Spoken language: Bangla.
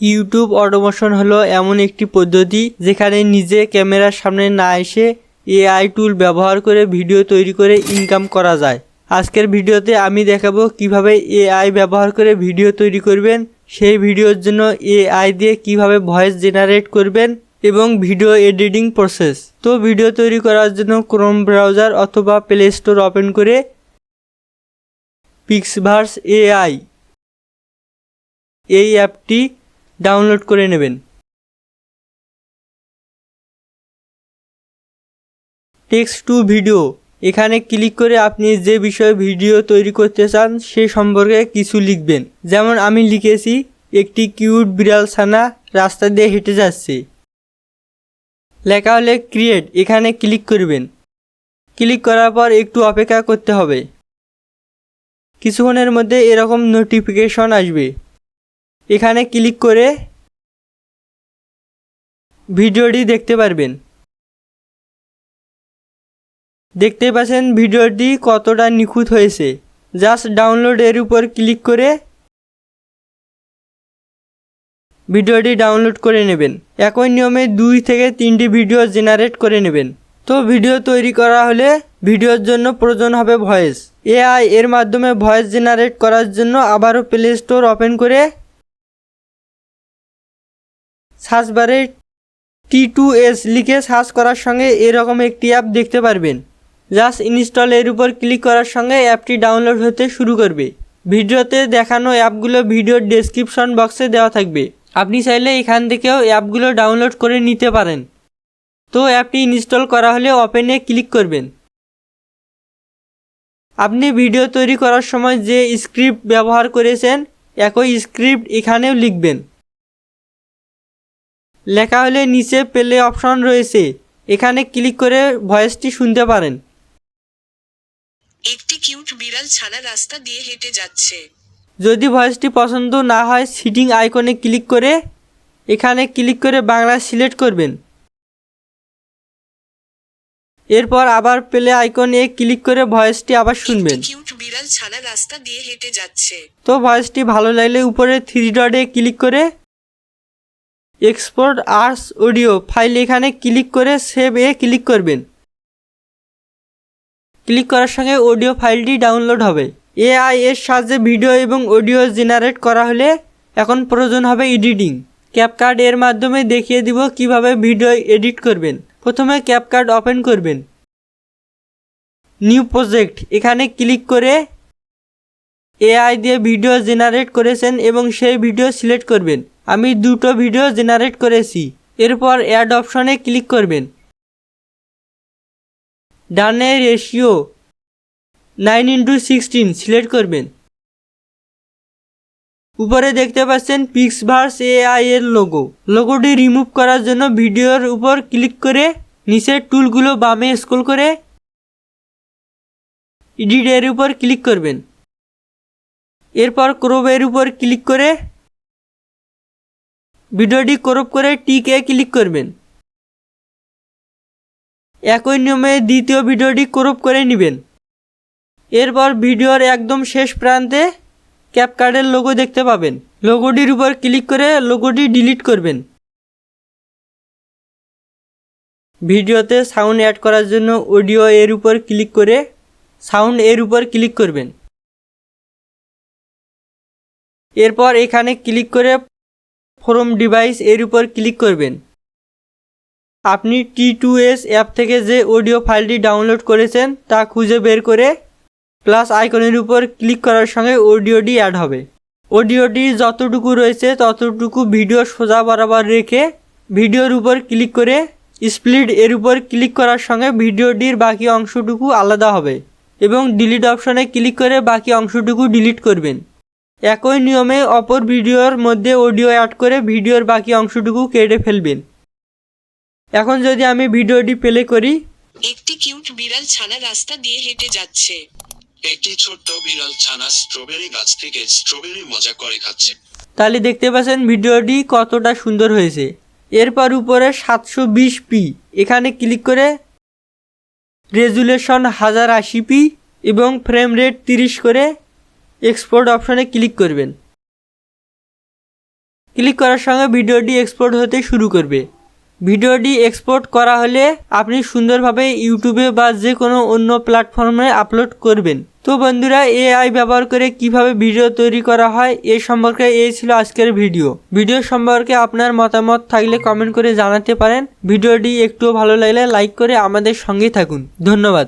ইউটিউব অটোমেশন হলো এমন একটি পদ্ধতি যেখানে নিজে ক্যামেরার সামনে না এসে এআই টুল ব্যবহার করে ভিডিও তৈরি করে ইনকাম করা যায়। আজকের ভিডিওতে আমি দেখাবো কিভাবে এআই ব্যবহার করে ভিডিও তৈরি করবেন, সেই ভিডিওর জন্য এআই দিয়ে কিভাবে ভয়েস জেনারেট করবেন এবং ভিডিও এডিটিং প্রসেস। তো ভিডিও তৈরি করার জন্য ক্রোম ব্রাউজার অথবা প্লে স্টোর ওপেন করে পিক্সভার্স এআই এই অ্যাপটি ডাউনলোড করে নেবেন। টেক্সট টু ভিডিও এখানে ক্লিক করে আপনি যে বিষয়ে ভিডিও তৈরি করতে চান সে সম্পর্কে কিছু লিখবেন। যেমন আমি লিখেছি, একটি কিউট বিড়াল ছানা রাস্তা দিয়ে হেঁটে যাচ্ছে। লেখা হলে ক্রিয়েট, এখানে ক্লিক করবেন। ক্লিক করার পর একটু অপেক্ষা করতে হবে। কিছুক্ষণের মধ্যে এরকম নোটিফিকেশন আসবে। এখানে ক্লিক করে ভিডিওটি দেখতে পারবেন। দেখতে পাচ্ছেন ভিডিওটি কতটা নিখুঁত হয়েছে। জাস্ট ডাউনলোড এর উপর ক্লিক করে ভিডিওটি ডাউনলোড করে নেবেন। একই নিয়মে 2 থেকে 3টি ভিডিও জেনারেট করে নেবেন। তো ভিডিও তৈরি করা হলে ভিডিওর জন্য প্রয়োজন হবে ভয়েস। এআই এর মাধ্যমে ভয়েস জেনারেট করার জন্য আবারও প্লে স্টোর ওপেন করে সার্চ বারে T2S লিখে সার্চ করার সঙ্গে এরকম একটি অ্যাপ দেখতে পারবেন। জাস্ট ইনস্টল এর উপর ক্লিক করার সঙ্গে অ্যাপটি ডাউনলোড হতে শুরু করবে। ভিডিওতে দেখানো অ্যাপগুলো ভিডিওর ডেসক্রিপশন বক্সে দেওয়া থাকবে। আপনি চাইলে এখান থেকেও অ্যাপগুলো ডাউনলোড করে নিতে পারেন। তো অ্যাপটি ইনস্টল করা হলে ওপেনে ক্লিক করবেন। আপনি ভিডিও তৈরি করার সময় যে স্ক্রিপ্ট ব্যবহার করেছেন একই স্ক্রিপ্ট এখানেও লিখবেন। লেখা হলে নিচে প্লে অপশন রয়েছে, এখানে ক্লিক করে ভয়েসটি শুনতে পারেন। একটি কিউট বিড়াল ছানা রাস্তা দিয়ে হেঁটে যাচ্ছে। যদি ভয়েসটি পছন্দ না হয় সিটিং আইকনে ক্লিক করে এখানে ক্লিক করে বাংলা সিলেক্ট করবেন। এরপর আবার প্লে আইকনে ক্লিক করে ভয়েসটি আবার শুনবেন। একটি কিউট বিড়াল ছানা রাস্তা দিয়ে হেঁটে যাচ্ছে। তো ভয়েসটি ভালো লাগলে উপরে 3 ডটে ক্লিক করে এক্সপোর্ট আস অডিও ফাইল এখানে ক্লিক করে সেভ এ ক্লিক করবেন। ক্লিক করার সঙ্গে অডিও ফাইলটি ডাউনলোড হবে। এআই এর সাহায্যে ভিডিও এবং অডিও জেনারেট করা হলে এখন প্রয়োজন হবে এডিটিং। ক্যাপকাট এর মাধ্যমে দেখিয়ে দিব কিভাবে ভিডিও এডিট করবেন। প্রথমে ক্যাপকাট ওপেন করবেন। নিউ প্রজেক্ট এখানে ক্লিক করে এআই দিয়ে ভিডিও জেনারেট করেছেন এবং সেই ভিডিও সিলেক্ট করবেন। আমি 2টো ভিডিও জেনারেট করেছি। এরপর অ্যাড অপশনে ক্লিক করবেন। ডানে রেশিও 9:16 সিলেক্ট করবেন। উপরে দেখতে পাচ্ছেন পিক্সভার্স এআই এর লোগোটি রিমুভ করার জন্য ভিডিওর উপর ক্লিক করে নিচের টুলগুলো বামে স্ক্রল করে এডিট এর উপর ক্লিক করবেন। এরপর ক্রপ এর উপর ক্লিক করে ভিডিওটি ক্রপ করে টিকে ক্লিক করবেন। একই নিয়মে দ্বিতীয় ভিডিওটি ক্রপ করে নেবেন। এরপর ভিডিওর একদম শেষ প্রান্তে ক্যাপকাটের লোগো দেখতে পাবেন। লোগোটির উপর ক্লিক করে লোগোটি ডিলিট করবেন। ভিডিওতে সাউন্ড অ্যাড করার জন্য অডিও এর উপর ক্লিক করে সাউন্ড এর উপর ক্লিক করবেন। এরপর এখানে ক্লিক করে ফ্রম ডিভাইস এর উপর ক্লিক করবেন। আপনি T2S অ্যাপ থেকে যে অডিও ফাইলটি ডাউনলোড করেছেন তা খুঁজে বের করে প্লাস আইকনের উপর ক্লিক করার সঙ্গে অডিওটি অ্যাড হবে। অডিওটি যতটুকু রয়েছে ততটুকু ভিডিও সোজা বরাবর রেখে ভিডিওর উপর ক্লিক করে স্প্লিট এর উপর ক্লিক করার সঙ্গে ভিডিওটির বাকি অংশটুকু আলাদা হবে এবং ডিলিট অপশনে ক্লিক করে বাকি অংশটুকু ডিলিট করবেন। একই নিয়মে অপর ভিডিওর মধ্যে অডিও অ্যাড করে ভিডিওর বাকি অংশটুকু কেটে ফেলবেন। এখন যদি আমি ভিডিওটি প্লে করি, একটি কিউট বিড়াল ছানা রাস্তা দিয়ে হেঁটে যাচ্ছে। একটি ছোট্ট বিড়াল ছানা স্ট্রবেরি গাছ থেকে স্ট্রবেরি মজা করে খাচ্ছে। তাহলে দেখতে পাচ্ছেন ভিডিওটি কতটা সুন্দর হয়েছে। এরপর উপরে 720p এখানে ক্লিক করে রেজুলেশন 1080p এবং ফ্রেম রেট 30 করে এক্সপোর্ট অপশনে ক্লিক করবেন। ক্লিক করার সঙ্গে ভিডিওটি এক্সপোর্ট হতে শুরু করবে। ভিডিওটি এক্সপোর্ট করা হলে আপনি সুন্দরভাবে ইউটিউবে বা যে কোনো অন্য প্ল্যাটফর্মে আপলোড করবেন। তো বন্ধুরা, এআই ব্যবহার করে কিভাবে ভিডিও তৈরি করা হয় এই সম্পর্কে এই ছিল আজকের ভিডিও সম্পর্কে আপনার মতামত থাকলে কমেন্ট করে জানাতে পারেন। ভিডিওটি একটু ভালো লাগলে লাইক করে আমাদের সঙ্গেই থাকুন। ধন্যবাদ।